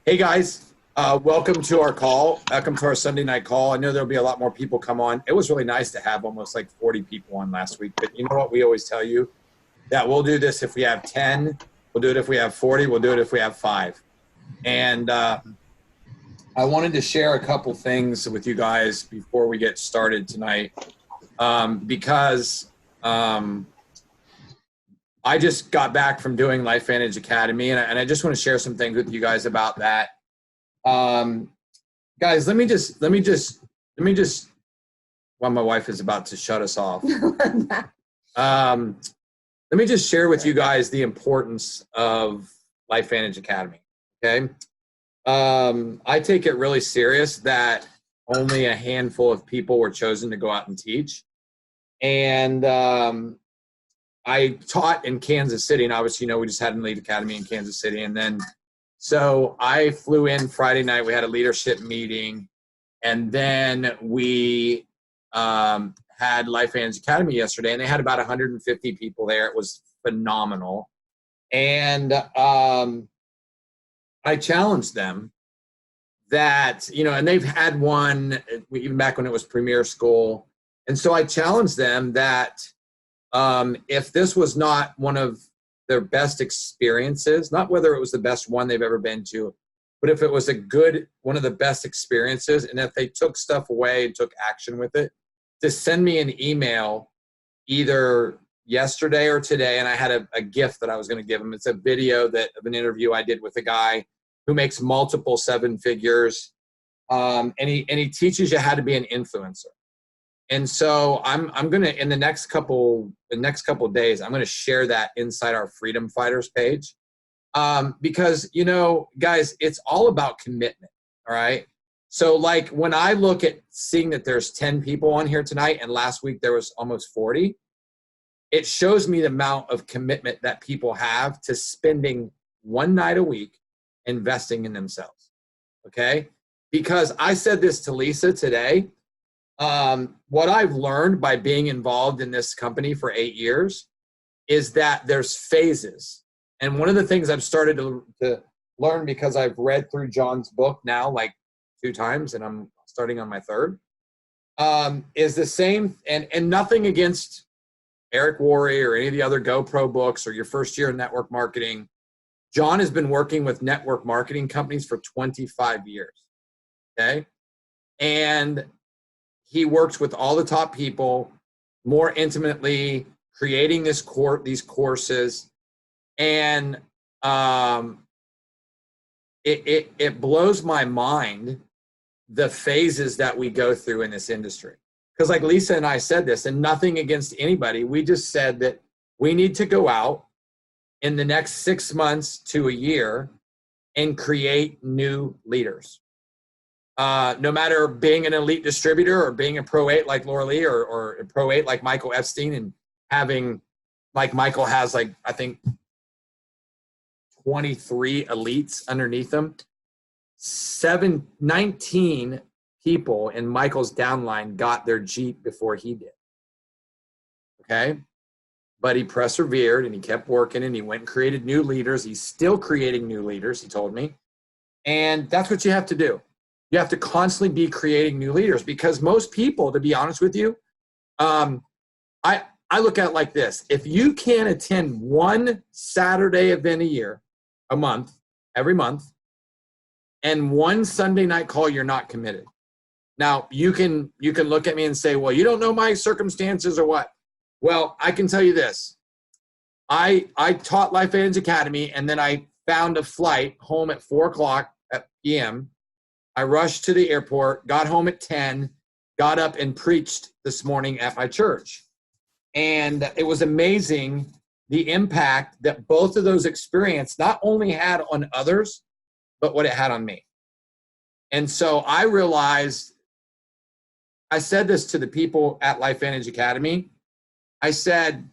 Hey guys, welcome to our call. Welcome to our Sunday night call. I know there'll be a lot more people come on. It was really nice to have almost like 40 people on last week. But you know what? We always tell you that we'll do this if we have 10. We'll do it if we have 40. We'll do it if we have 5. And I wanted to share a couple things with you guys before we get started tonight because I just got back from doing Life Vantage Academy, and I just want to share some things with you guys about that. Guys, let me just, while my wife is about to shut us off, let me just share with you guys the importance of Life Vantage Academy, okay? I take it really serious that only a handful of people were chosen to go out and teach. And I taught in Kansas City, and obviously, we just had an Elite Academy in Kansas City. And then, so I flew in Friday night. We had a leadership meeting, and then we had Life Vantage Academy yesterday, and they had about 150 people there. It was phenomenal. And I challenged them that, and they've had one even back when it was Premier School. And so I challenged them that if this was not one of their best experiences, not whether it was the best one they've ever been to, but if it was one of the best experiences, and if they took stuff away and took action with it, to send me an email either yesterday or today. And I had a gift that I was going to give them. It's a video of an interview I did with a guy who makes multiple 7 figures. And he teaches you how to be an influencer. And so I'm going to, in the next couple of days, I'm going to share that inside our Freedom Fighters page. Because, guys, it's all about commitment. All right. So like when I look at seeing that there's 10 people on here tonight, and last week there was almost 40, it shows me the amount of commitment that people have to spending one night a week investing in themselves. Okay. Because I said this to Lisa today. What I've learned by being involved in this company for 8 years is that there's phases. And one of the things I've started to learn, because I've read through John's book now like 2 times, and I'm starting on my 3rd, is the same. And nothing against Eric Worre or any of the other GoPro books or your first year in network marketing. John has been working with network marketing companies for 25 years. Okay. And he works with all the top people more intimately, creating these courses. And it blows my mind the phases that we go through in this industry. Because like Lisa and I said this, and nothing against anybody, we just said that we need to go out in the next 6 months to a year and create new leaders. No matter being an elite distributor or being a Pro 8 like Laura Lee or a Pro 8 like Michael Epstein, and having, like Michael has like, I think 23 elites underneath him. 19 people in Michael's downline got their Jeep before he did. Okay. But he persevered and he kept working, and he went and created new leaders. He's still creating new leaders, he told me. And that's what you have to do. You have to constantly be creating new leaders, because most people, to be honest with you, I look at it like this. If you can't attend one Saturday event every month, and one Sunday night call, you're not committed. Now, you can look at me and say, well, you don't know my circumstances or what. Well, I can tell you this. I taught Life Vantage Academy, and then I found a flight home at 4:00 p.m. I rushed to the airport, got home at 10, got up and preached this morning at my church. And it was amazing the impact that both of those experiences not only had on others, but what it had on me. And so I realized, I said this to the people at Life Vantage Academy. I said,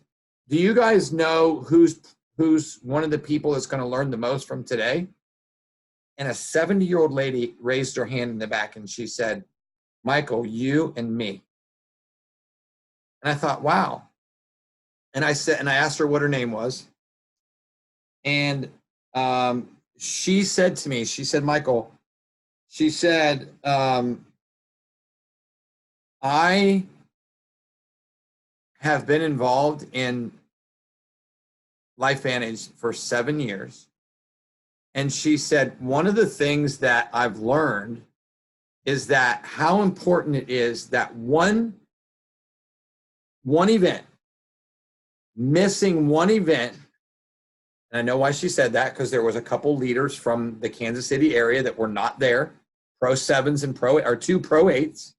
do you guys know who's one of the people that's going to learn the most from today? And a 70-year-old lady raised her hand in the back, and she said, Michael, you and me. And I thought, wow. And I asked her what her name was. And she said to me, she said, Michael, she said, I have been involved in LifeVantage for 7 years. And she said, one of the things that I've learned is that how important it is that one event, missing one event, and I know why she said that, because there was a couple leaders from the Kansas City area that were not there, Pro 7s and two Pro 8s.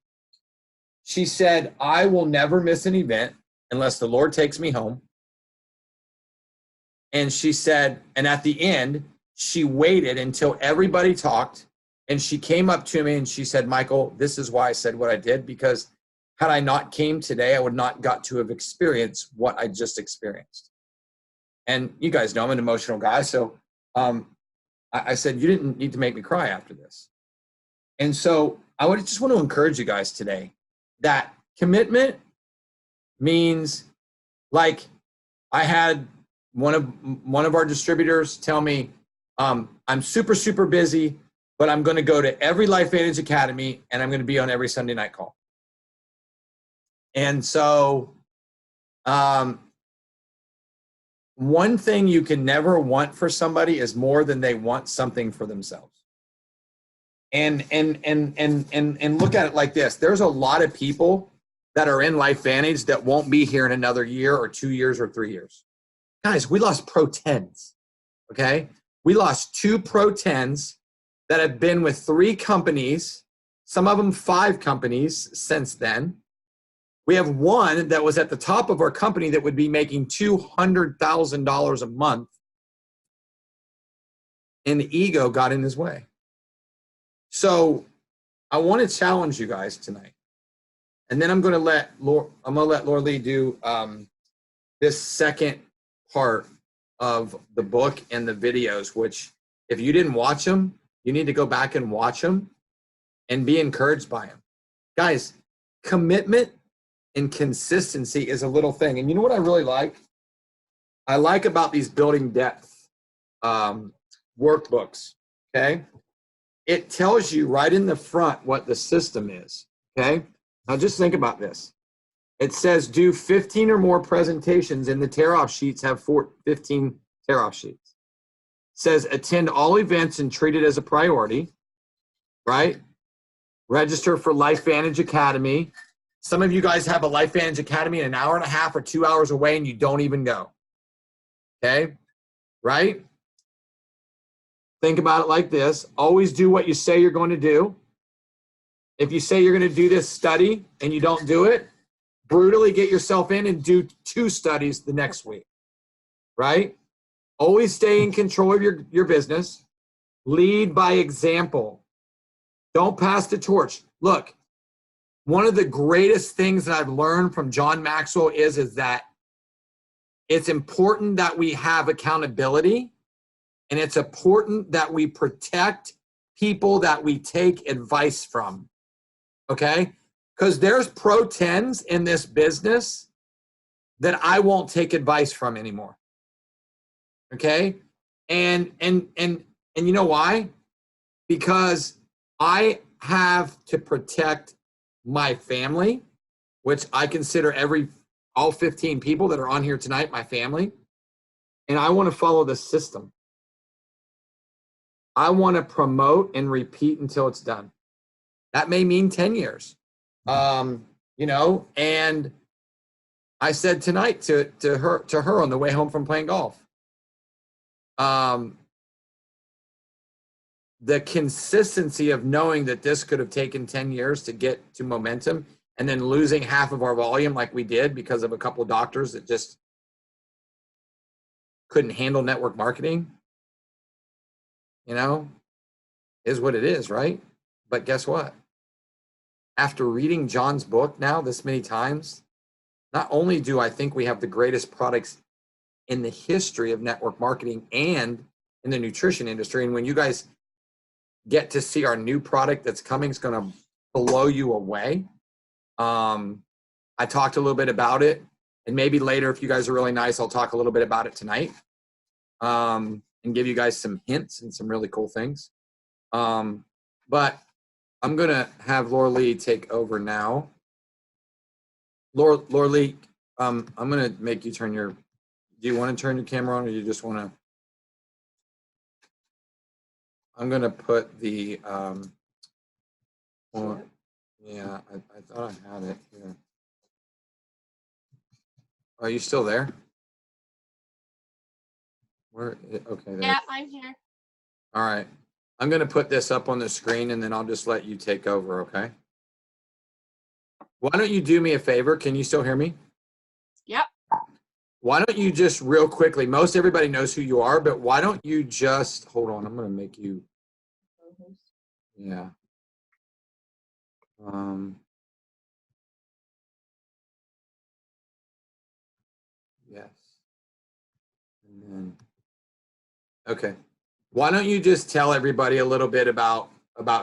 She said, I will never miss an event unless the Lord takes me home. And she said, and at the end, she waited until everybody talked, and she came up to me and she said, Michael, this is why I said what I did, because had I not came today, I would not got to have experienced what I just experienced. And you guys know I'm an emotional guy, so I said, you didn't need to make me cry after this. And so I would just want to encourage you guys today that commitment means, like, I had one of our distributors tell me, I'm super, super busy, but I'm going to go to every LifeVantage Academy and I'm going to be on every Sunday night call. And so one thing you can never want for somebody is more than they want something for themselves. And look at it like this. There's a lot of people that are in LifeVantage that won't be here in another year or 2 years or 3 years. Guys, we lost Pro 10s, okay? We lost 2 Pro 10s that have been with 3 companies, some of them 5 companies since then. We have one that was at the top of our company that would be making $200,000 a month, and the ego got in his way. So I want to challenge you guys tonight. And then I'm going to let Laura Lee do this second part of the book and the videos, which if you didn't watch them, you need to go back and watch them and be encouraged by them. Guys, commitment and consistency is a little thing. And you know what I really like? I like about these building depth workbooks, okay? It tells you right in the front what the system is, okay? Now just think about this. It says do 15 or more presentations, and the tear-off sheets have 15 tear-off sheets. It says attend all events and treat it as a priority, right? Register for LifeVantage Academy. Some of you guys have a LifeVantage Academy in an hour and a half or 2 hours away and you don't even go, okay? Right? Think about it like this. Always do what you say you're going to do. If you say you're going to do this study and you don't do it, brutally get yourself in and do 2 studies the next week, right? Always stay in control of your business. Lead by example. Don't pass the torch. Look, one of the greatest things that I've learned from John Maxwell is that it's important that we have accountability, and it's important that we protect people that we take advice from, okay? Because there's Pro 10s in this business that I won't take advice from anymore, okay? And you know why? Because I have to protect my family, which I consider all 15 people that are on here tonight my family, and I want to follow the system. I want to promote and repeat until it's done. That may mean 10 years. You know, and I said tonight to her on the way home from playing golf, the consistency of knowing that this could have taken 10 years to get to momentum, and then losing half of our volume like we did because of a couple of doctors that just couldn't handle network marketing, you know, is what it is, right? But guess what? After reading John's book now this many times, not only do I think we have the greatest products in the history of network marketing and in the nutrition industry, and when you guys get to see our new product that's coming, it's going to blow you away. I talked a little bit about it, and maybe later, if you guys are really nice, I'll talk a little bit about it tonight. and give you guys some hints and some really cool things. But I'm going to have Laura Lee take over now. Laura Lee, I'm going to make you turn your, do you want to turn your camera on, or you just want to? I'm going to put the, well, yeah, I thought I had it here. Are you still there? Where? Okay, there. Yeah, I'm here. All right. I'm going to put this up on the screen, and then I'll just let you take over, okay? Why don't you do me a favor? Can you still hear me? Yep. Why don't you just real quickly, most everybody knows who you are, but why don't you just, hold on, I'm going to make you, yeah. Yes. And then, okay. Why don't you just tell everybody a little bit about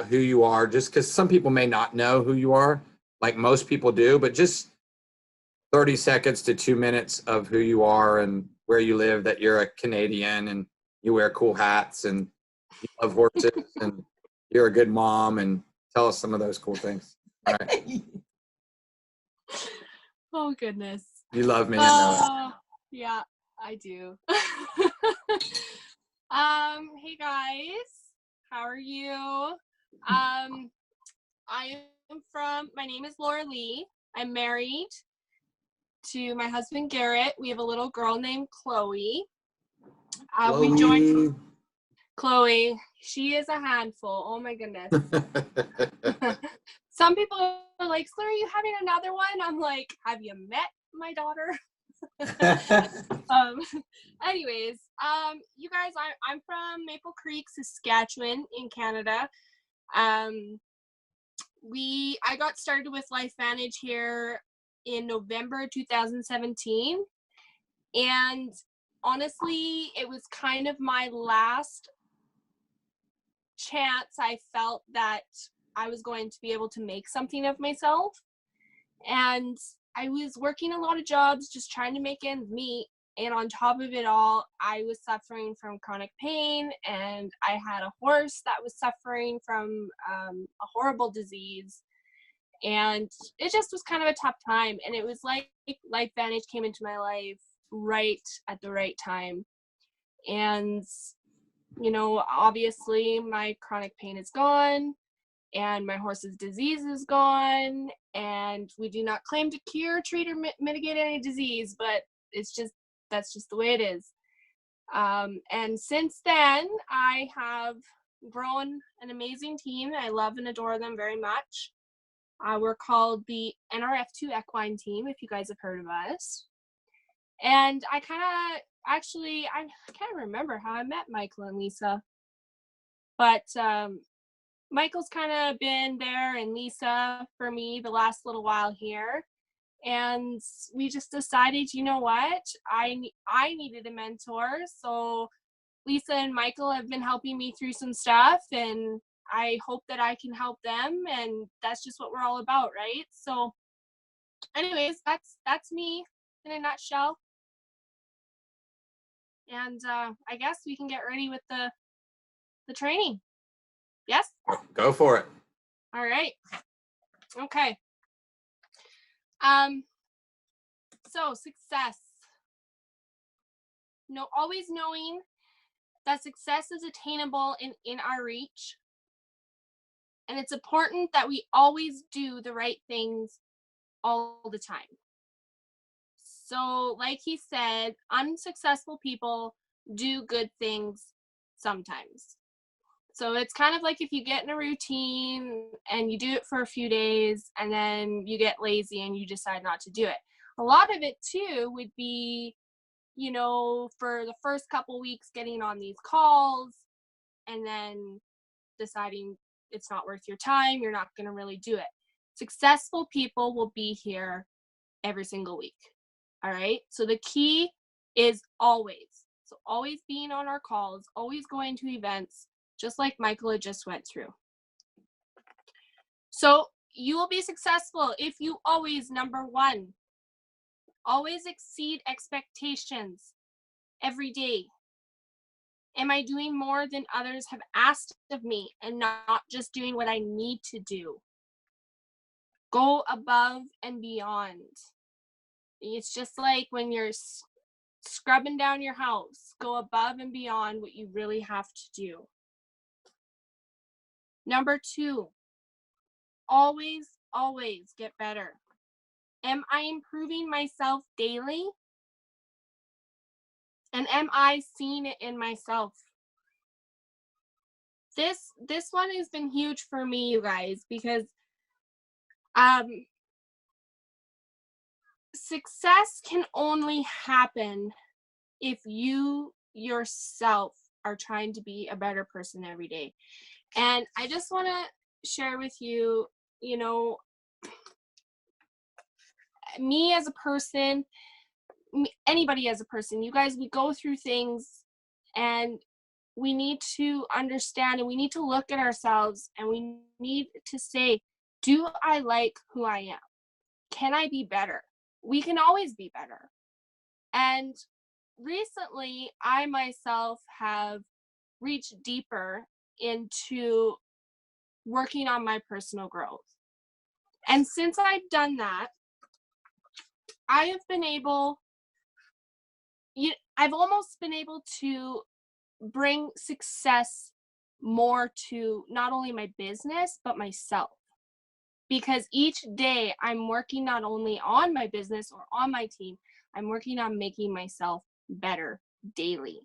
who you are, just because some people may not know who you are, like most people do, but just 30 seconds to 2 minutes of who you are and where you live, that you're a Canadian and you wear cool hats and you love horses and you're a good mom, and tell us some of those cool things. All right. Oh, goodness. You love me. I know. Yeah, I do. Hey guys, how are you? My name is Laura Lee. I'm married to my husband Garrett. We have a little girl named Chloe. We joined Chloe. She is a handful. Oh my goodness. Some people are like, "So are you having another one?" I'm like, "Have you met my daughter?" Anyways, you guys, I'm from Maple Creek, Saskatchewan in Canada. I got started with LifeVantage here in November 2017, and honestly, it was kind of my last chance. I felt that I was going to be able to make something of myself, and I was working a lot of jobs just trying to make ends meet, and on top of it all, I was suffering from chronic pain, and I had a horse that was suffering from a horrible disease, and it just was kind of a tough time. And it was like LifeVantage came into my life right at the right time. And you know, obviously my chronic pain is gone and my horse's disease is gone, and we do not claim to cure, treat, or mitigate any disease, but that's just the way it is. And since then, I have grown an amazing team. I love and adore them very much. We're called the NRF2 Equine Team, if you guys have heard of us. And I can't remember how I met Michael and Lisa, but Michael's kind of been there, and Lisa for me the last little while here. And we just decided, you know what, I needed a mentor. So Lisa and Michael have been helping me through some stuff, and I hope that I can help them, and that's just what we're all about, right? So anyways, that's me in a nutshell. And I guess we can get ready with the training. Yes? Go for it. All right. Okay. So success. Always knowing that success is attainable in our reach. And it's important that we always do the right things all the time. So, like he said, unsuccessful people do good things sometimes. So it's kind of like if you get in a routine and you do it for a few days and then you get lazy and you decide not to do it. A lot of it too would be, you know, for the first couple weeks getting on these calls and then deciding it's not worth your time, you're not going to really do it. Successful people will be here every single week. All right. So the key is always. So always being on our calls, always going to events, just like Michael had just went through. So you will be successful if you always, number one, always exceed expectations every day. Am I doing more than others have asked of me and not just doing what I need to do? Go above and beyond. It's just like when you're scrubbing down your house, go above and beyond what you really have to do. Number 2, always, always get better. Am I improving myself daily? And am I seeing it in myself? This one has been huge for me, you guys, because success can only happen if you yourself are trying to be a better person every day. And I just want to share with you, you know, me as a person, anybody as a person, you guys, we go through things and we need to understand and we need to look at ourselves and we need to say, do I like who I am? Can I be better? We can always be better. And recently, I myself have reached deeper into working on my personal growth. And since I've done that, I have been able, I've almost been able to bring success more to not only my business, but myself. Because each day I'm working not only on my business or on my team, I'm working on making myself better daily.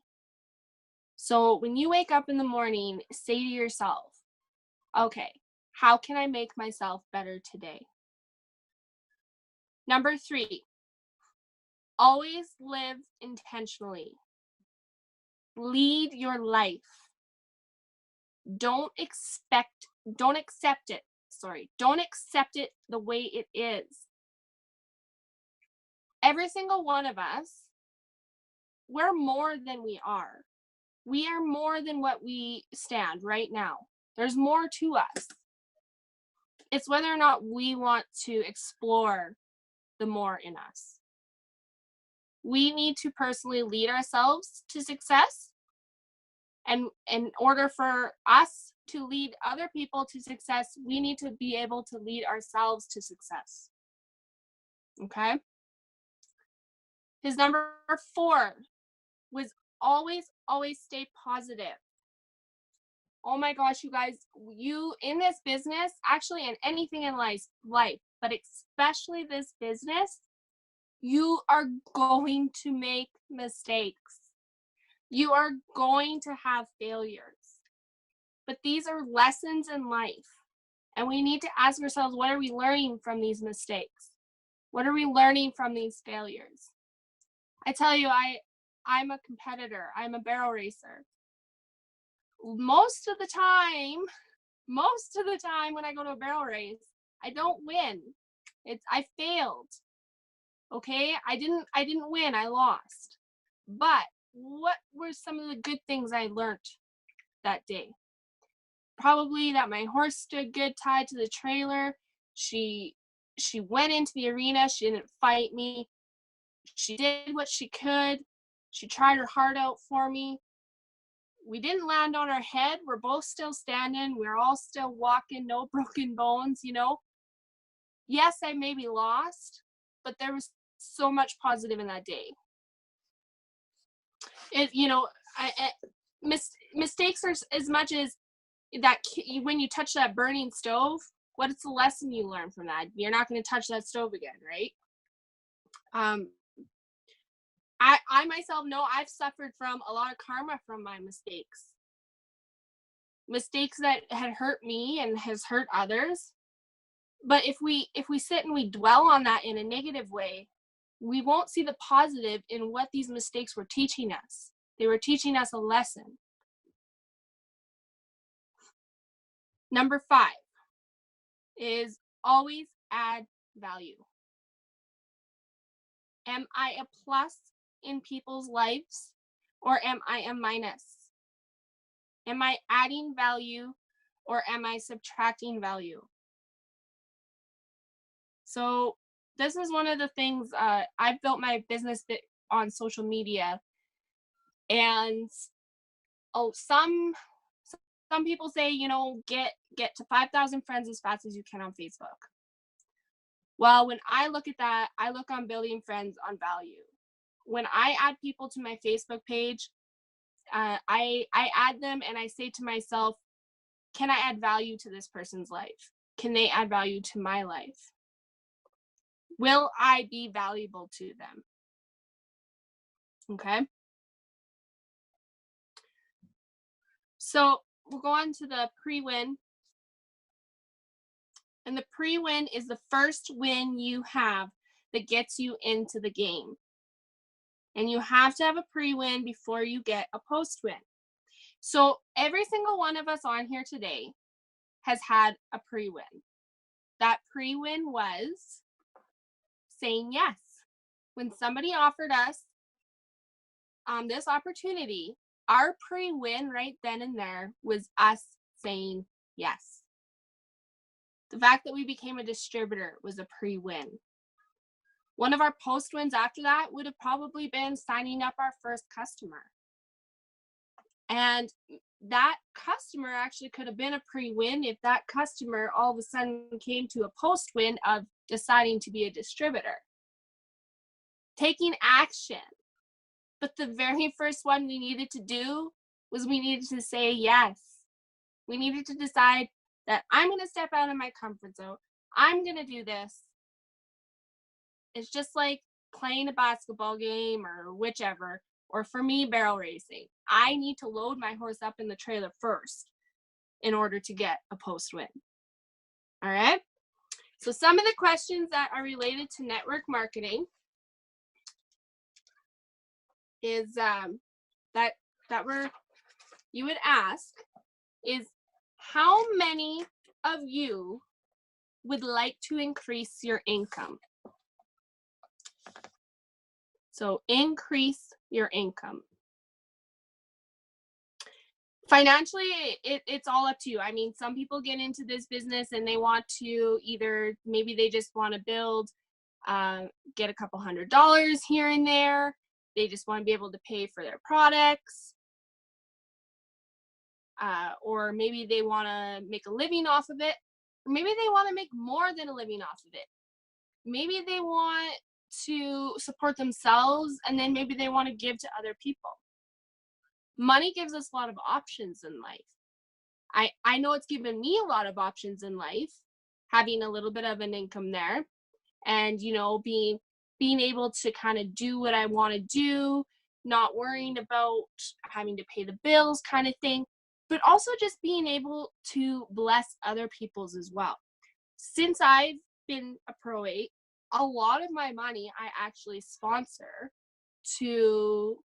So when you wake up in the morning, say to yourself, okay, how can I make myself better today? Number 3, always live intentionally. Lead your life. Don't accept it the way it is. Every single one of us, we're more than we are. We are more than what we stand right now. There's more to us. It's whether or not we want to explore the more in us. We need to personally lead ourselves to success. And in order for us to lead other people to success, we need to be able to lead ourselves to success. Okay? His number 4 was always, always stay positive. Oh my gosh, you guys, you in this business, actually in anything in life, but especially this business, you are going to make mistakes. You are going to have failures. But these are lessons in life. And we need to ask ourselves, what are we learning from these mistakes? What are we learning from these failures? I tell you, I'm a competitor. I'm a barrel racer. Most of the time when I go to a barrel race, I don't win. I failed. Okay? I didn't win. I lost. But what were some of the good things I learned that day? Probably that my horse stood good tied to the trailer. She went into the arena. She didn't fight me. She did what she could. She tried her heart out for me. We didn't land on our head. We're both still standing. We're all still walking, no broken bones, you know. Yes, I maybe lost, but there was so much positive in that day. Mistakes are as much as that. When you touch that burning stove, what is the lesson you learn from that? You're not going to touch that stove again, right? I myself know I've suffered from a lot of karma from my mistakes that had hurt me and has hurt others. But if we sit and we dwell on that in a negative way, we won't see the positive in what these mistakes were teaching us. They were teaching us a lesson. Number 5 is always add value. Am I a plus in people's lives, or am I a minus? Am I adding value, or am I subtracting value? So this is one of the things, I've built my business on social media, and some people say, you know, get to 5,000 friends as fast as you can on Facebook. Well, when I look at that, I look on building friends on value. When I add people to my Facebook page, I add them and I say to myself, can I add value to this person's life? Can they add value to my life? Will I be valuable to them? Okay. So we'll go on to the pre-win. And the pre-win is the first win you have that gets you into the game. And you have to have a pre-win before you get a post-win. So every single one of us on here today has had a pre-win. That pre-win was saying yes. When somebody offered us this opportunity, our pre-win right then and there was us saying yes. The fact that we became a distributor was a pre-win. One of our post-wins after that would have probably been signing up our first customer. And that customer actually could have been a pre-win if that customer all of a sudden came to a post-win of deciding to be a distributor. Taking action. But the very first one we needed to do was we needed to say yes. We needed to decide that I'm going to step out of my comfort zone. I'm going to do this. It's just like playing a basketball game or whichever, or for me, barrel racing. I need to load my horse up in the trailer first in order to get a post-win. All right? So some of the questions that are related to network marketing is you would ask is, how many of you would like to increase your income? So increase your income. Financially, it's all up to you. I mean, some people get into this business and they want to either, maybe they just want to build, get a couple $100 here and there. They just want to be able to pay for their products. Or maybe they want to make a living off of it. Or maybe they want to make more than a living off of it. Maybe they want to support themselves, and then maybe they want to give to other people. Money gives us a lot of options in life. I know it's given me a lot of options in life, having a little bit of an income there, and, you know, being able to kind of do what I want to do, not worrying about having to pay the bills kind of thing, but also just being able to bless other people's as well. Since I've been a Pro 8, a lot of my money I actually sponsor to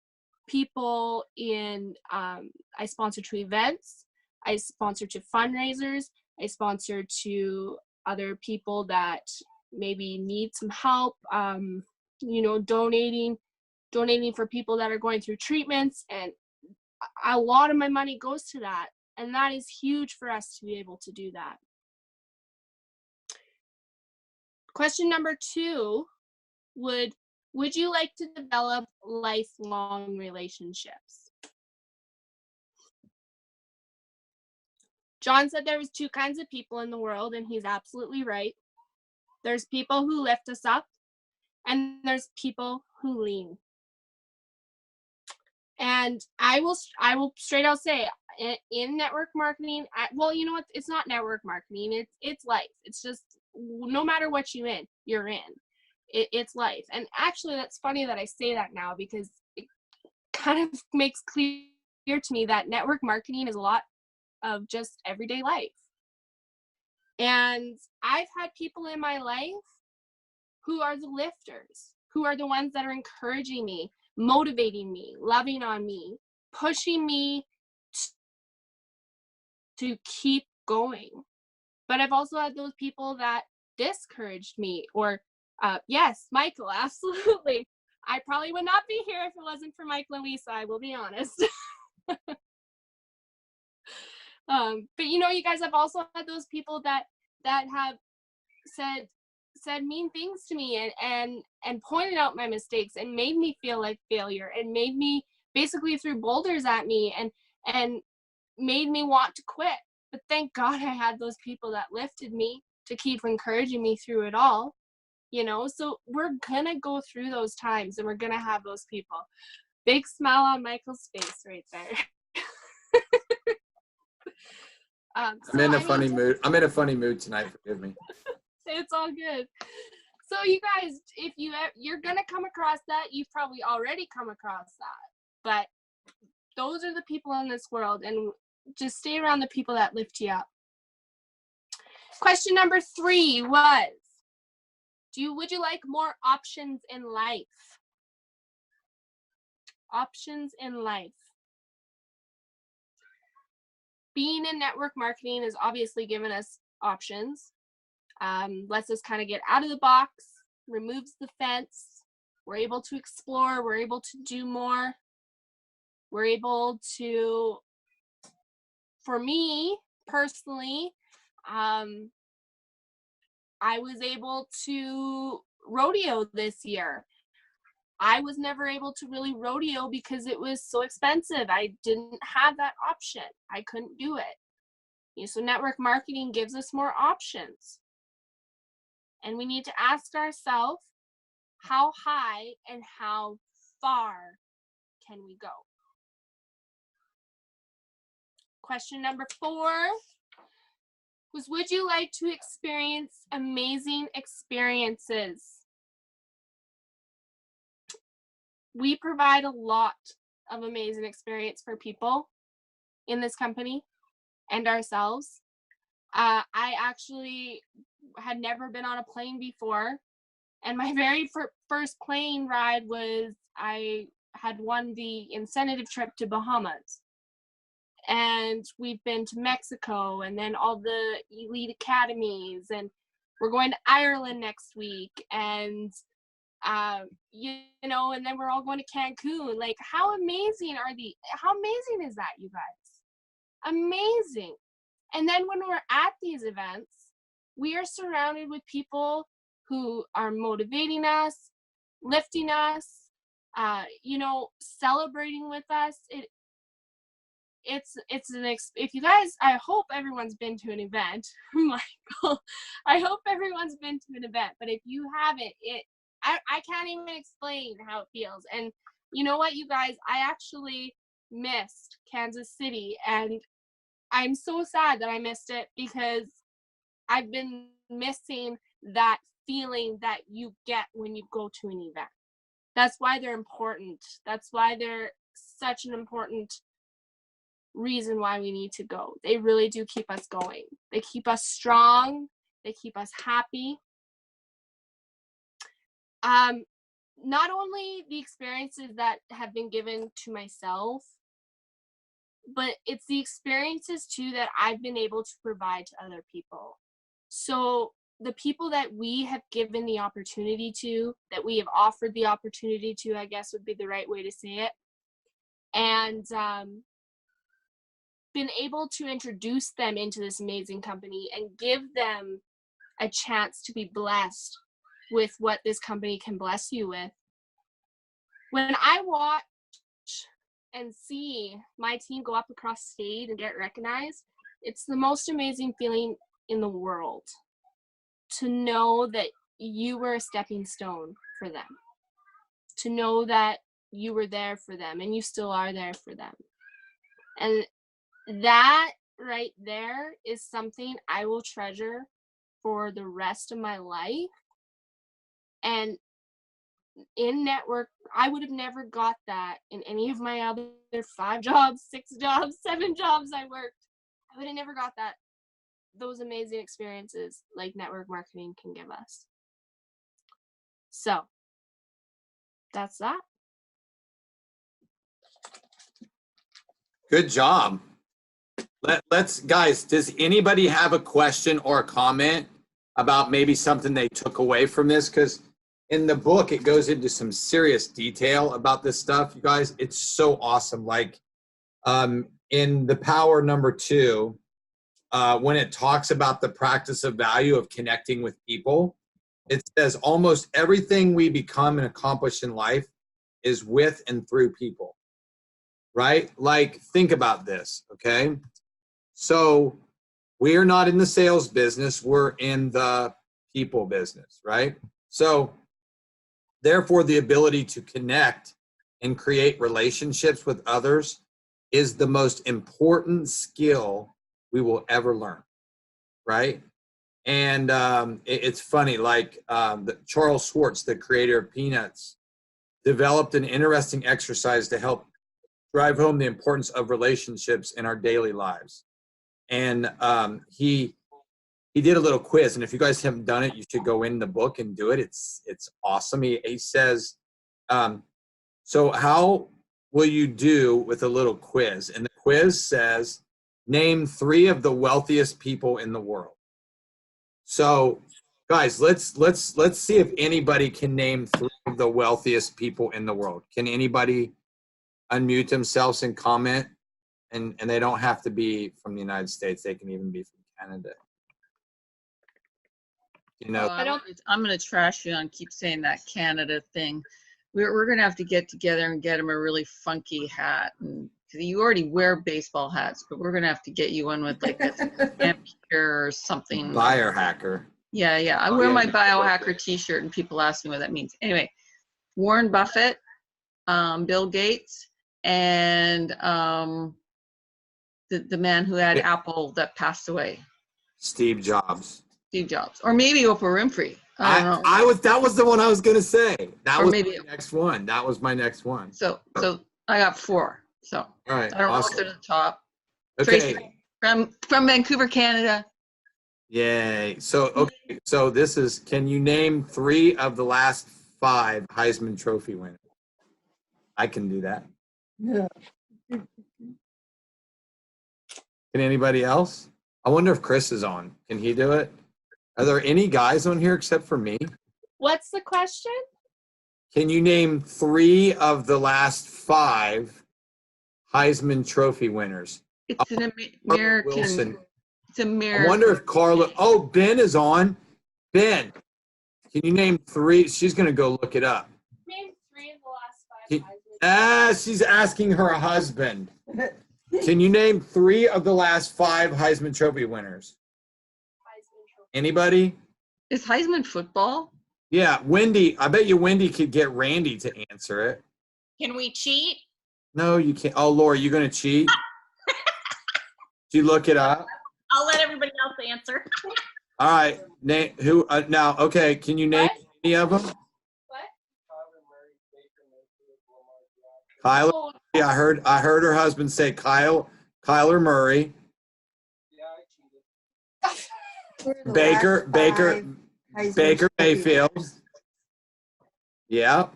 people in, I sponsor to events, I sponsor to fundraisers, I sponsor to other people that maybe need some help, you know, donating for people that are going through treatments, and a lot of my money goes to that, and that is huge for us to be able to do that. Question number 2 would you like to develop lifelong relationships? John said there was 2 kinds of people in the world, and he's absolutely right. There's people who lift us up, and there's people who lean. And I will straight out say, in network marketing, well, you know what? It's not network marketing. It's life. It's just, no matter what you're in. It's life. And actually, that's funny that I say that now, because it kind of makes clear to me that network marketing is a lot of just everyday life. And I've had people in my life who are the lifters, who are the ones that are encouraging me, motivating me, loving on me, pushing me to keep going. But I've also had those people that discouraged me, or yes, Michael, absolutely. I probably would not be here if it wasn't for Michael and Lisa, I will be honest. But you know, you guys have also had those people that have said mean things to me, and pointed out my mistakes, and made me feel like failure, and made me, basically threw boulders at me, and made me want to quit. But thank God I had those people that lifted me to keep encouraging me through it all, you know? So we're gonna go through those times, and we're gonna have those people. Big smile on Michael's face right there. I'm in a funny mood. I'm in a funny mood tonight. Forgive me. It's all good. So you guys, if you're gonna come across that, you've probably already come across that. But those are the people in this world, and just stay around the people that lift you up. Question number 3 was, would you like more options in life? Options in life. Being in network marketing has obviously given us options. Lets us kind of get out of the box, removes the fence. We're able to explore. We're able to do more. We're able to, for me personally, I was able to rodeo this year. I was never able to really rodeo because it was so expensive. I didn't have that option. I couldn't do it. You know, so network marketing gives us more options. And we need to ask ourselves, how high and how far can we go? Question number 4 was, would you like to experience amazing experiences? We provide a lot of amazing experience for people in this company and ourselves. I actually had never been on a plane before, and my very first plane ride was, I had won the incentive trip to Bahamas. And we've been to Mexico, and then all the elite academies, and we're going to Ireland next week, and you know, and then we're all going to Cancun. Like, how amazing is that, you guys? Amazing. And then when we're at these events, we are surrounded with people who are motivating us, lifting us, you know, celebrating with us. If you guys, I hope everyone's been to an event. Michael, I hope everyone's been to an event, but if you haven't, I can't even explain how it feels. And you know what, you guys, I actually missed Kansas City, and I'm so sad that I missed it, because I've been missing that feeling that you get when you go to an event. That's why they're important. That's why they're such an important reason why we need to go. They really do keep us going. They keep us strong. They keep us happy. Not only the experiences that have been given to myself, but it's the experiences too that I've been able to provide to other people. So the people that we have given the opportunity to, that we have offered the opportunity to, I guess would be the right way to say it, and been able to introduce them into this amazing company and give them a chance to be blessed with what this company can bless you with. When I watch and see my team go up across stage and get recognized, it's the most amazing feeling in the world to know that you were a stepping stone for them, to know that you were there for them and you still are there for them. And that right there is something I will treasure for the rest of my life. And in network, I would have never got that in any of my other 5 jobs, 6 jobs, 7 jobs I worked. I would have never got that, those amazing experiences like network marketing can give us. So that's that. Good job. Let's, guys, does anybody have a question or a comment about maybe something they took away from this? Because in the book, it goes into some serious detail about this stuff, you guys. It's so awesome. Like in the power number 2, when it talks about the practice of value of connecting with people, it says almost everything we become and accomplish in life is with and through people, right? Like, think about this, okay? So we are not in the sales business. We're in the people business, right? So therefore, the ability to connect and create relationships with others is the most important skill we will ever learn, right? And it's funny, like Charles Schwartz, the creator of Peanuts, developed an interesting exercise to help drive home the importance of relationships in our daily lives. And he did a little quiz, and if you guys haven't done it, you should go in the book and do it. It's awesome. He says, so how will you do with a little quiz? And the quiz says, name 3 of the wealthiest people in the world. So, guys, let's see if anybody can name 3 of the wealthiest people in the world. Can anybody unmute themselves and comment? And they don't have to be from the United States. They can even be from Canada. You know, I'm going to trash you on keep saying that Canada thing. We're going to have to get together and get him a really funky hat. And because you already wear baseball hats, but we're going to have to get you one with like a stamp here or something. Biohacker. Yeah. I wear my biohacker t-shirt and people ask me what that means. Anyway, Warren Buffett, Bill Gates, and the man who had Apple that passed away. Steve Jobs. Or maybe Oprah Winfrey. I don't know. That was the one I was going to say. That was maybe my next one. That was my next one. So I got 4. So all right, I don't awesome. know if they're the top. Okay. Tracy from Vancouver, Canada. Yay. So this is, can you name 3 of the last 5 Heisman Trophy winners? I can do that. Yeah. Can anybody else? I wonder if Chris is on. Can he do it? Are there any guys on here except for me? What's the question? Can you name 3 of the last 5 Heisman Trophy winners? It's an American. Wilson. It's American. I wonder if Carla. Oh, Ben is on. Ben, can you name 3? She's going to go look it up. Name 3 of the last 5 Heisman. She's asking her husband. Can you name 3 of the last 5 Heisman Trophy winners? Anybody? Is Heisman football? Yeah, Wendy. I bet you Wendy could get Randy to answer it. Can we cheat? No, you can't. Oh, Laura, you going to cheat? Did you look it up? I'll let everybody else answer. All right. Who? Now, okay. Can you name any of them? What? Kyler. Oh, Yeah, I heard her husband say Kyler Murray. Baker Mayfield. Yeah.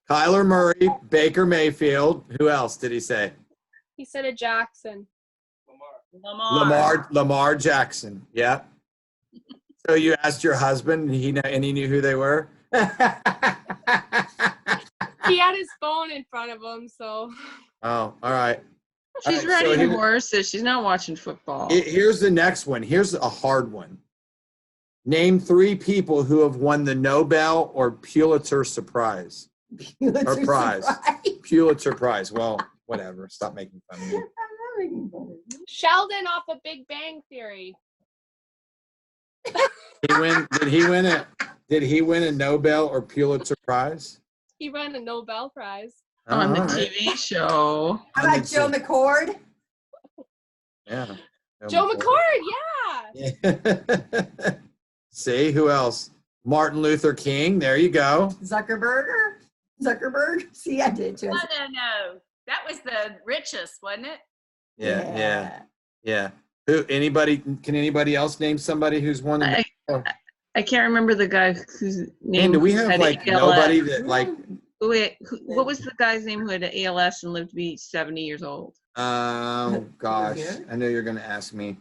Kyler Murray, Baker Mayfield. Who else did he say? he said a Jackson. Lamar Jackson. Yeah. So you asked your husband, and he knew who they were? He had his phone in front of him, so. Oh, all right. She's riding horses. She's not watching football. Here's the next one. Here's a hard one. Name 3 people who have won the Nobel or Pulitzer Prize. Pulitzer Prize. Well, whatever. Stop making fun of me. I'm not making fun of you. Sheldon off of Big Bang Theory. Did he win a Nobel or Pulitzer Prize? He won a Nobel Prize. On the All right. TV show. How about Joe McCord? Yeah. Joe McCord, yeah. Yeah. See, who else? Martin Luther King. There you go. Zuckerberg? See, I did too. No. That was the richest, wasn't it? Yeah. Who? Can anybody else name somebody who's won? I can't remember the guy whose name. And do we have like ALS. nobody that like? Wait, what was the guy's name who had ALS and lived to be 70 years old? Oh gosh, I know you're going to ask me.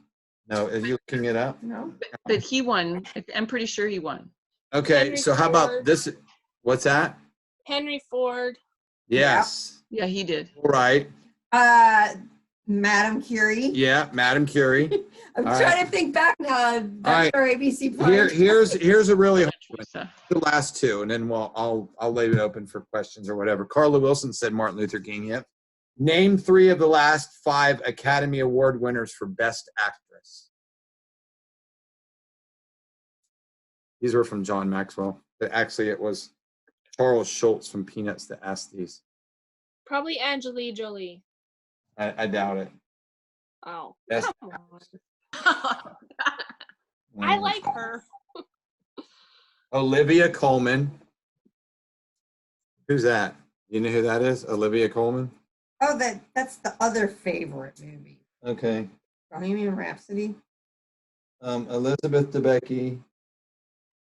No, are you looking it up? No. But he won. I'm pretty sure he won. Okay, Henry so how about Ford. this? What's that? Henry Ford. Yes. Yeah, he did. All right. Madam Curie. Yeah, Madam Curie. I'm All trying to think back now. That's right. our ABC part. Here's a really hard one. So, The last 2, and then I'll lay it open for questions or whatever. Carla Wilson said Martin Luther King. Yep. Name 3 of the last 5 Academy Award winners for Best Actress. These were from John Maxwell. But actually, it was Charles Schultz from Peanuts that asked these. Probably Angelina Jolie. I doubt it. Oh, Best come on. I like her. Olivia Colman. Who's that? You know who that is? Olivia Colman? Oh, that's the other favorite movie. Okay. Bohemian Rhapsody. Elizabeth Debicki.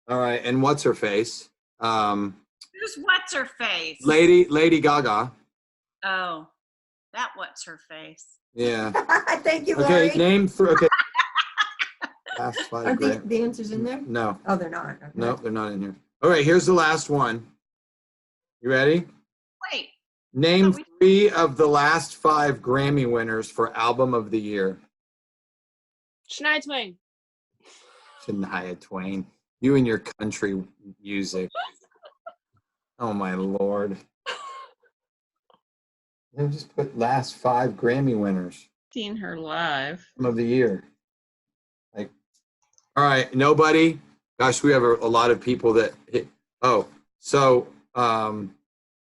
All right, and what's her face? Who's what's her face? Lady Gaga. Oh, that what's her face? Yeah. Thank you, Lori. Okay, name 3. Okay. Last 5 Aren't great. the answers in there? No, Oh, they're not. Okay. no, they're not in here. All right, here's the last one. You ready? Wait, Name So 3 of the last 5 Grammy winners for Album of the Year. Shania Twain. Shania Twain. You and your country music. Oh my Lord. They just put last 5 Grammy winners Seen her live. of the year. Like, all right, nobody. Gosh, we have a lot of people that hit. Oh, so How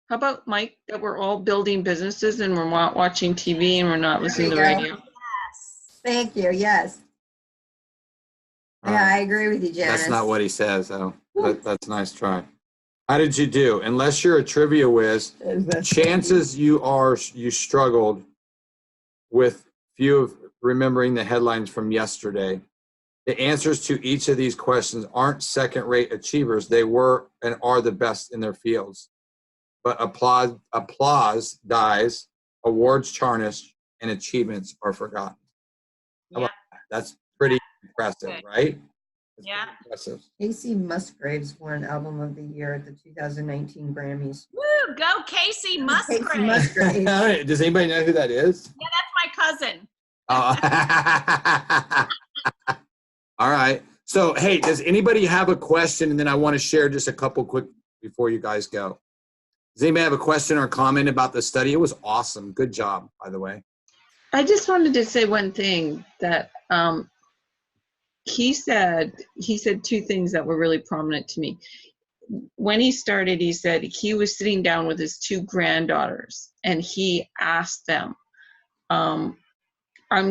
about, Mike, that we're all building businesses and we're not watching TV and we're not listening to the you go. radio? yes. Thank you. Yes. all Yeah, right. I agree with you, Janice. That's not what he says, though. That's a nice try. How did you do? Unless you're a trivia whiz, chances you struggled with few of remembering the headlines from yesterday. The answers to each of these questions aren't second-rate achievers. They were and are the best in their fields. But applause dies, awards tarnish, and achievements are forgotten. How Yeah. about that? That's pretty impressive, Good. right? That's Yeah. pretty impressive. Casey Musgraves won Album of the Year at the 2019 Grammys. Woo, go Casey Casey Musgrave. Musgraves. All right, does anybody know who that is? Yeah, that's my cousin. All right. So, hey, does anybody have a question? And then I want to share just a couple quick before you guys go. Does anybody have a question or comment about the study? It was awesome. Good job, by the way. I just wanted to say one thing that he said 2 things that were really prominent to me. When he started, he said he was sitting down with his 2 granddaughters and he asked them, I'm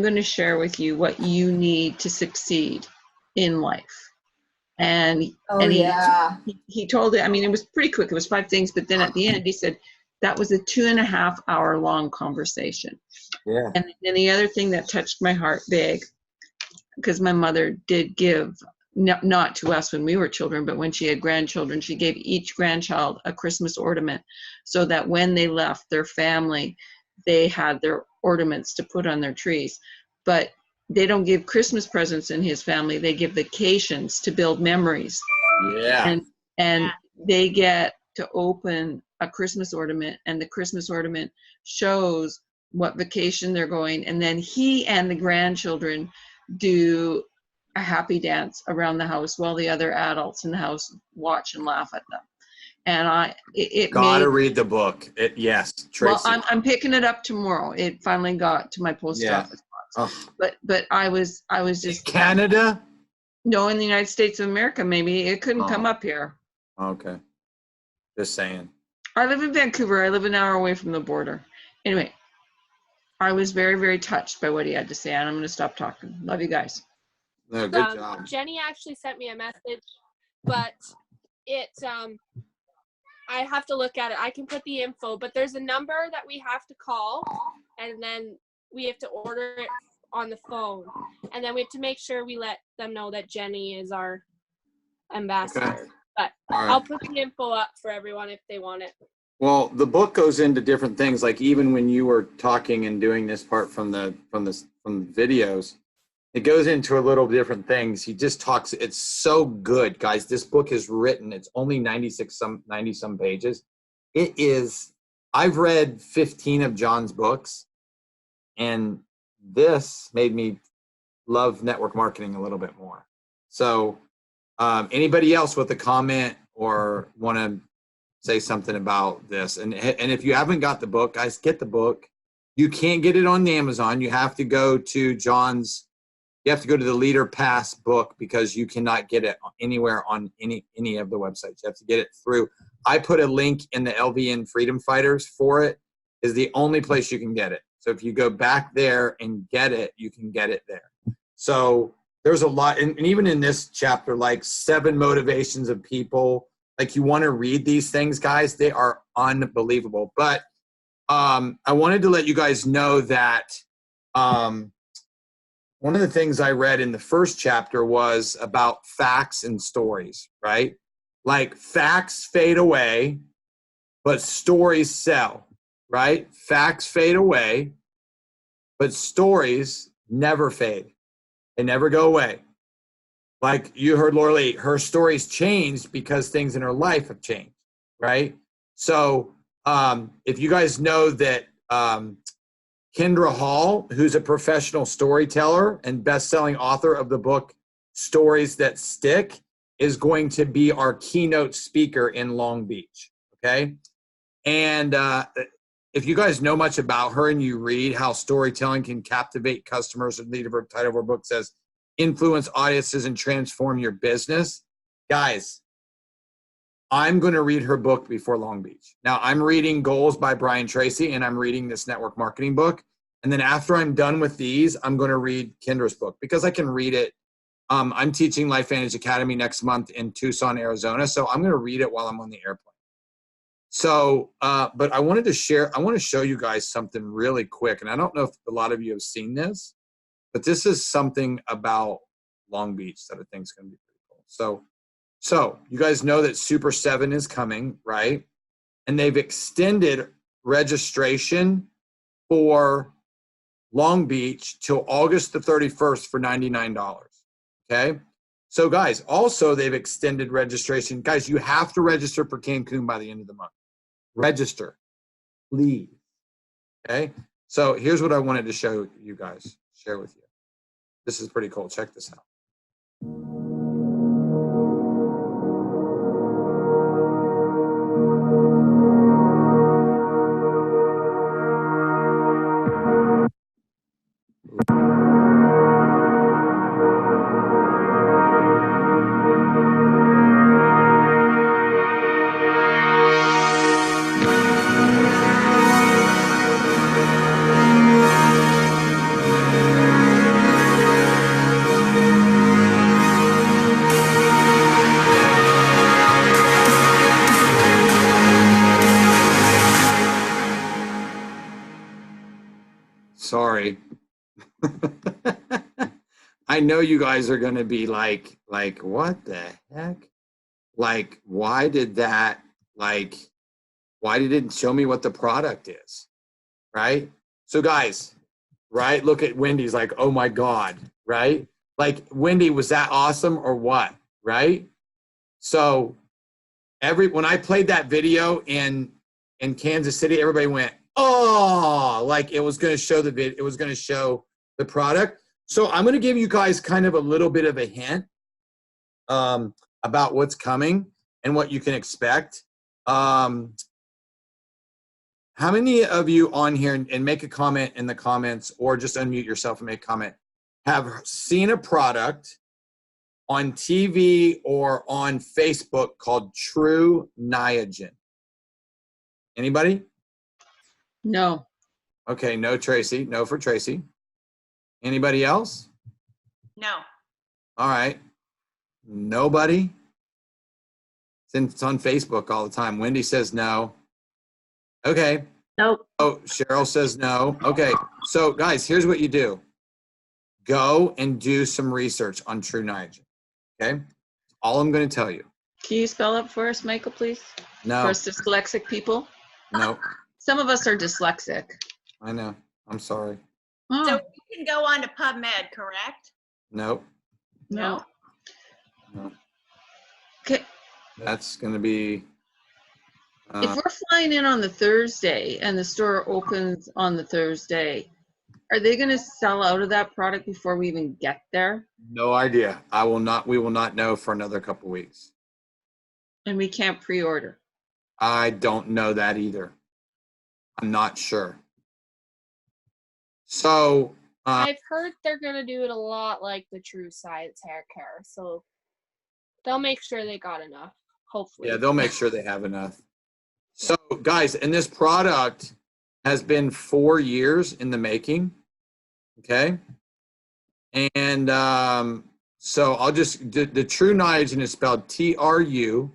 going to share with you what you need to succeed in life. And, Oh, and yeah. he told it, I mean, it was pretty quick. It was 5 things, but then at the end he said, that was a 2.5 hour long conversation. Yeah. And then the other thing that touched my heart big, because my mother did give, not to us when we were children, but when she had grandchildren, she gave each grandchild a Christmas ornament so that when they left their family, they had their ornaments to put on their trees. But they don't give Christmas presents in his family. They give vacations to build memories. Yeah. And they get to open a Christmas ornament, and the Christmas ornament shows what vacation they're going. And then he and the grandchildren do a happy dance around the house while the other adults in the house watch and laugh at them. And it Gotta made, read the book. Yes, Tracy. well, I'm picking it up tomorrow. It finally got to my post Yeah. office box. Oh, But I was just Canada? no, in the United States of America, maybe it couldn't Oh. come up here. Okay. Just saying. I live in Vancouver. I live an hour away from the border. Anyway, I was very, very touched by what he had to say, and I'm going to stop talking. Love you guys. No, good job. Jenny actually sent me a message, but it I have to look at it. I can put the info, but there's a number that we have to call, and then we have to order it on the phone, and then we have to make sure we let them know that Jenny is our ambassador. Okay. But All right. I'll put the info up for everyone if they want it. Well, the book goes into different things. Like even when you were talking and doing this part from the videos, it goes into a little different things. He just talks. It's so good, guys. This book is written. It's only 90 some pages. It is. I've read 15 of John's books, and this made me love network marketing a little bit more. So, anybody else with a comment or want to say something about this? And if you haven't got the book, guys, get the book. You can't get it on Amazon. You have to go to John's. You have to go to the Leader Pass book because you cannot get it anywhere on any of the websites. You have to get it through. I put a link in the LVN Freedom Fighters for it. Is the only place you can get it. So if you go back there and get it, you can get it there. So there's a lot, and even in this chapter, like 7 motivations of people. Like, you want to read these things, guys. They are unbelievable. But I wanted to let you guys know that one of the things I read in the first chapter was about facts and stories, right? Like, facts fade away, but stories sell, right? Facts fade away, but stories never fade. They never go away. Like you heard Laura Lee, her stories changed because things in her life have changed, right? So if you guys know that Kendra Hall, who's a professional storyteller and best-selling author of the book Stories That Stick, is going to be our keynote speaker in Long Beach, okay? And if you guys know much about her and you read how storytelling can captivate customers, the title of her book says, influence audiences and transform your business. Guys, I'm going to read her book before Long Beach. Now, I'm reading Goals by Brian Tracy, and I'm reading this network marketing book. And then after I'm done with these, I'm going to read Kendra's book because I can read it. I'm teaching Life Vantage Academy next month in Tucson, Arizona. So I'm going to read it while I'm on the airplane. So, but I want to show you guys something really quick. And I don't know if a lot of you have seen this, but this is something about Long Beach that I think is going to be pretty cool. So you guys know that Super 7 is coming, right? And they've extended registration for Long Beach till August the 31st for $99, okay? So guys, also they've extended registration. Guys, you have to register for Cancun by the end of the month. Register, please, okay? So here's what I wanted to show you guys, share with you. This is pretty cool. Check this out. Sorry. I know you guys are going to be like, what the heck? Like, why did it show me what the product is? Right? So guys, right? Look at Wendy's like, oh my God, right? Like, Wendy, was that awesome or what? Right? So when I played that video in Kansas City, everybody went, oh, like it was going to show it was going to show the product. So I'm going to give you guys kind of a little bit of a hint about what's coming and what you can expect. How many of you on here, and make a comment in the comments or just unmute yourself and make a comment, have seen a product on TV or on Facebook called True Niagen? Anybody? No. Okay, no Tracy. No for Tracy. Anybody else? No. All right. Nobody? Since it's on Facebook all the time. Wendy says no. Okay. Nope. Oh, Cheryl says no. Okay. So, guys, here's what you do. Go and do some research on True Niagen. Okay? All I'm going to tell you. Can you spell it for us, Michael, please? No. For us dyslexic people? No. Some of us are dyslexic. I know. I'm sorry. Oh, So you can go on to PubMed, correct? Nope. no. No. Okay. That's going to be... If we're flying in on the Thursday and the store opens on the Thursday, are they going to sell out of that product before we even get there? no idea. We will not know for another couple weeks. And we can't pre-order. I don't know that either. I'm not sure. So, I've heard they're gonna do it a lot like the True Science hair care, so they'll make sure they got enough. Hopefully. yeah, they'll make sure they have enough. So, guys, and this product has been 4 years in the making. Okay. And so I'll just, the True Niagen is spelled TRU,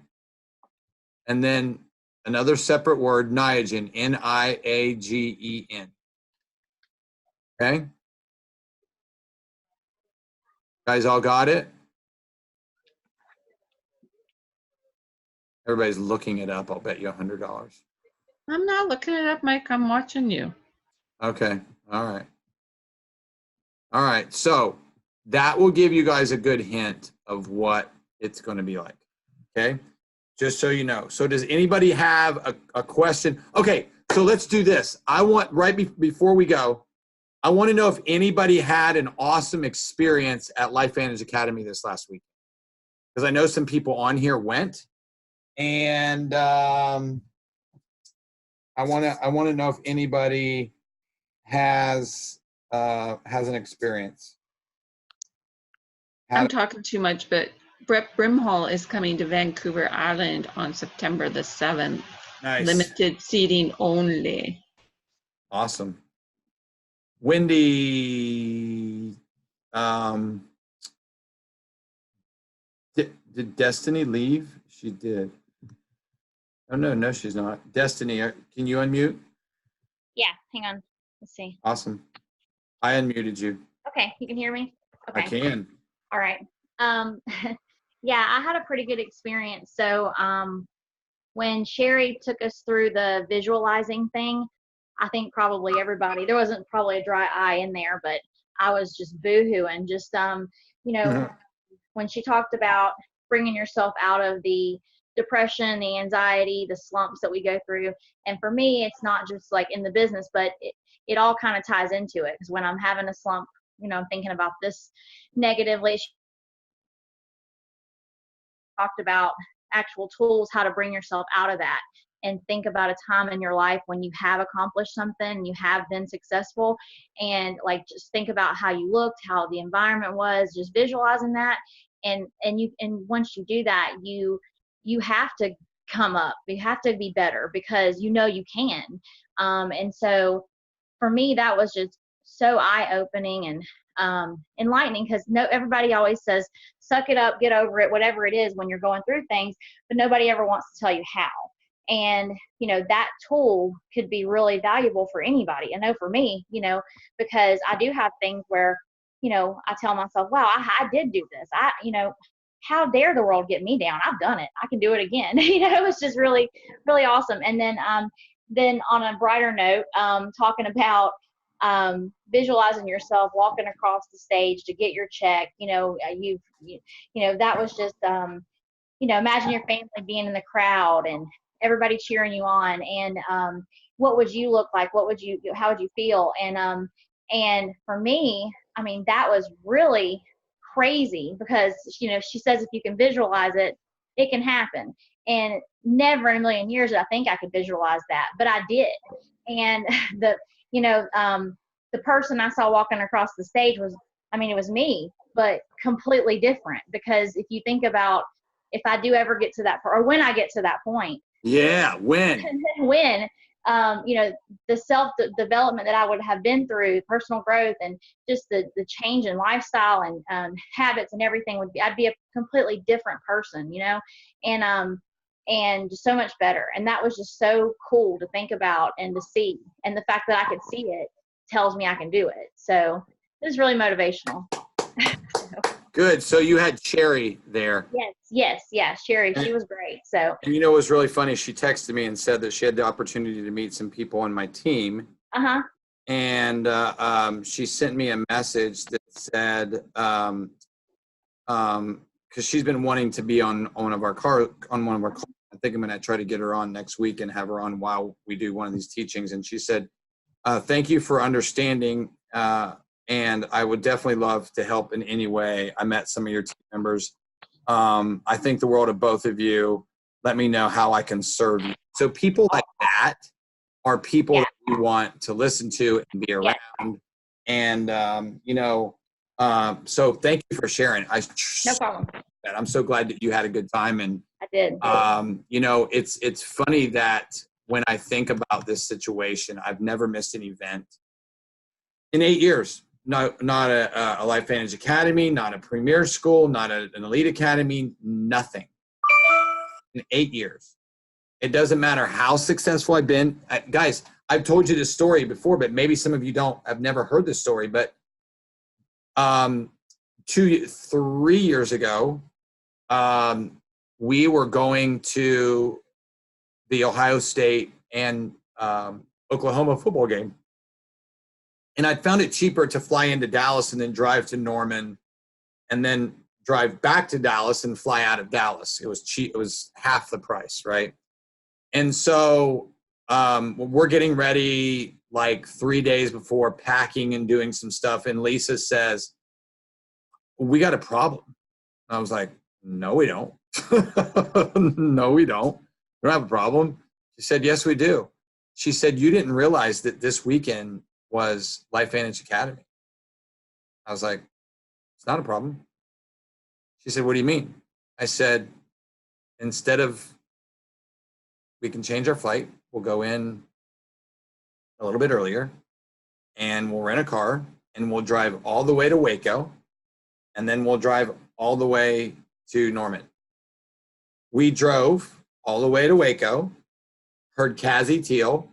and then another separate word, Niagen, Niagen. Okay. Guys all got it? Everybody's looking it up. I'll bet you $100. I'm not looking it up, Mike. I'm watching you. Okay. All right. All right. So that will give you guys a good hint of what it's going to be like. Okay. Just so you know. So does anybody have a question? Okay. So let's do this. I want, before we go, I want to know if anybody had an awesome experience at Life Vantage Academy this last week. Because I know some people on here went. And I want to know if anybody has an experience. I'm talking too much, but Brett Brimhall is coming to Vancouver Island on September the 7th. Nice. Limited seating only. Awesome. Wendy, did Destiny leave? She did. Oh, no, she's not. Destiny, can you unmute? Yeah, hang on. Let's see. Awesome. I unmuted you. Okay, you can hear me? Okay. I can. All right. Yeah, I had a pretty good experience. So when Sherry took us through the visualizing thing, I think probably everybody, there wasn't probably a dry eye in there, but I was just boo-hooing. Just, when she talked about bringing yourself out of the depression, the anxiety, the slumps that we go through. And for me, it's not just like in the business, but it all kind of ties into it. Because when I'm having a slump, I'm thinking about this negatively. She talked about actual tools, how to bring yourself out of that, and think about a time in your life when you have accomplished something, you have been successful, and like just think about how you looked, how the environment was, just visualizing that. And once you do that, you have to come up, you have to be better, because you can. And so for me, that was just so eye-opening and enlightening, because everybody always says, suck it up, get over it, whatever it is when you're going through things, but nobody ever wants to tell you how. And, that tool could be really valuable for anybody. I know for me, because I do have things where, I tell myself, wow, I did do this. How dare the world get me down? I've done it. I can do it again. It's just really, really awesome. And then on a brighter note, talking about visualizing yourself walking across the stage to get your check, that was just, imagine your family being in the crowd and everybody cheering you on. And what would you look like? How would you feel? And for me, I mean, that was really crazy, because, she says if you can visualize it, it can happen. And never in a million years did I think I could visualize that, but I did. And the person I saw walking across the stage was, it was me, but completely different. Because if you think about, if I do ever get to that, or when I get to that point. Yeah, when? The self-development that I would have been through, personal growth, and just the change in lifestyle and habits and everything I'd be a completely different person, and just so much better. And that was just so cool to think about and to see. And the fact that I could see it tells me I can do it. So it was really motivational. Good. So you had Sherry there. Yes. Sherry, she was great. So. And it was really funny. She texted me and said that she had the opportunity to meet some people on my team. Uh-huh. And she sent me a message that said, because she's been wanting to be on one of our calls. I think I'm going to try to get her on next week and have her on while we do one of these teachings. And she said, thank you for understanding. And I would definitely love to help in any way. I met some of your team members. I think the world of both of you. Let me know how I can serve you. So people like that are people that you want to listen to and be around. And, so thank you for sharing. No problem. I'm so glad that you had a good time. And, I did. it's funny that when I think about this situation, I've never missed an event in 8 years. Not a Life Vantage Academy, not a premier school, not an elite academy, nothing. In 8 years. It doesn't matter how successful I've been. Guys, I've told you this story before, but maybe some of you don't. I've never heard this story, but 3 years ago, we were going to the Ohio State and Oklahoma football game. And I'd found it cheaper to fly into Dallas and then drive to Norman and then drive back to Dallas and fly out of Dallas. It was cheap. It was half the price, right? And so we're getting ready like 3 days before, packing and doing some stuff. And Lisa says, we got a problem. And I was like, no, we don't. No, we don't. We don't have a problem. She said, yes, we do. She said, you didn't realize that this weekend was Life Vantage Academy. I was like, it's not a problem. She said, what do you mean? I said, instead of, we can change our flight. We'll go in a little bit earlier and we'll rent a car and we'll drive all the way to Waco and then we'll drive all the way to Norman. We drove all the way to Waco, heard Cassie Teal,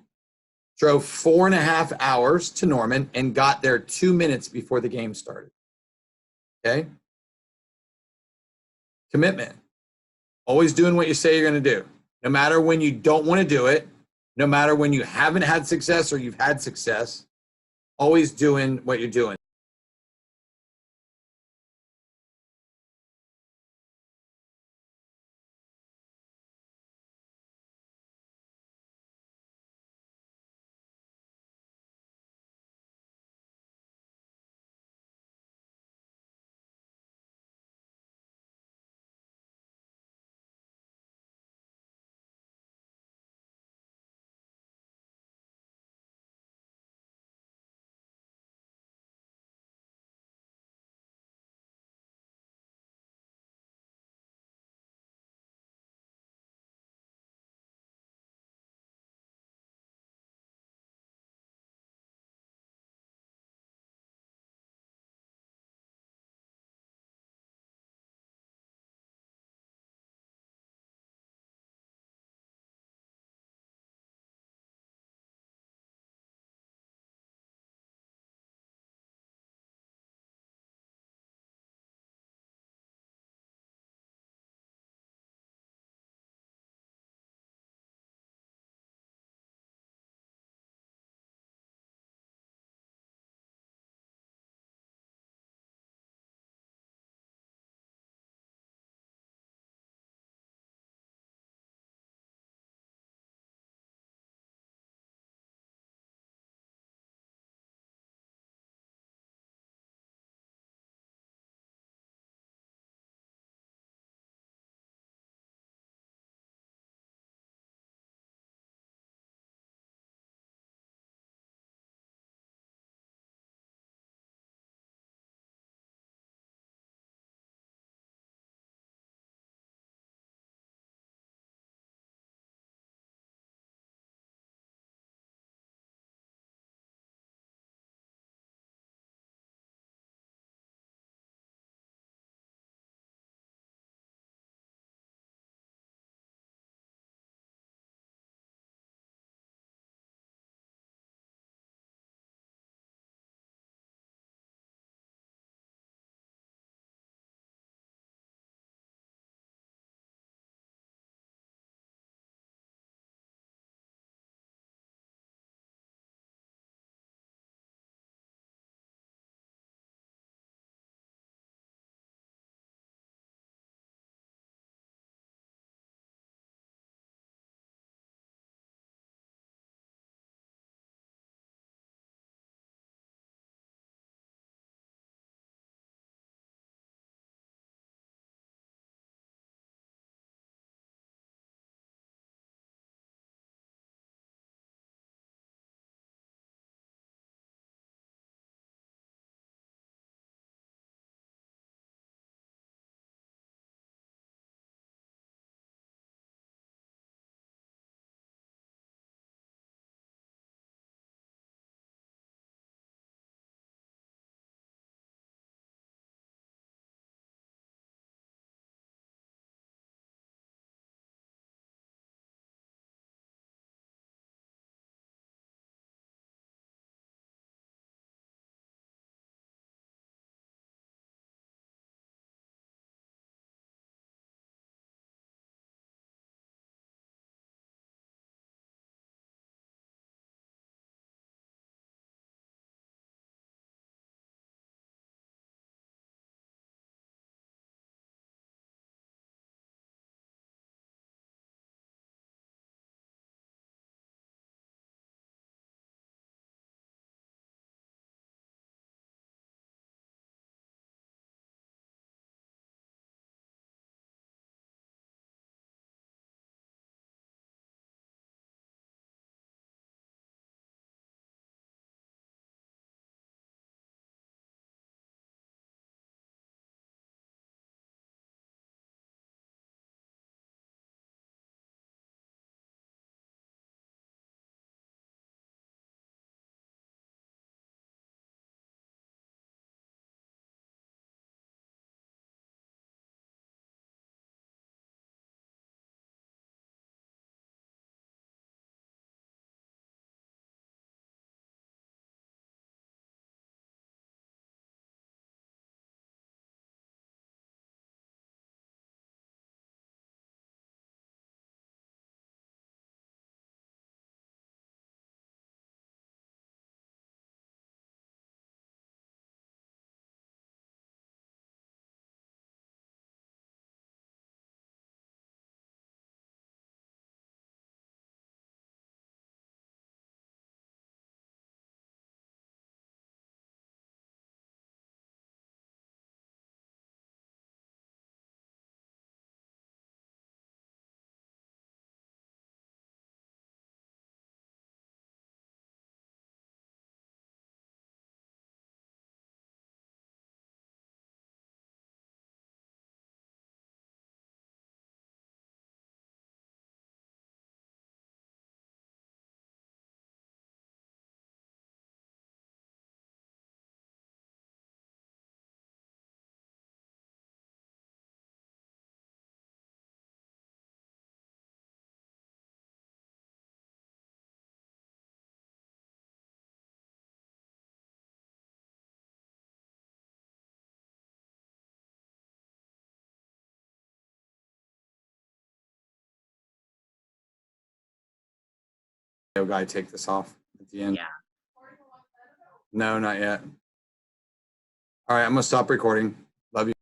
drove 4.5 hours to Norman and got there 2 minutes before the game started. Okay? Commitment. Always doing what you say you're going to do. No matter when you don't want to do it, no matter when you haven't had success or you've had success, always doing what you're doing. guy take this off at the end? Yeah. No, not yet. All right, I'm gonna stop recording. Love you.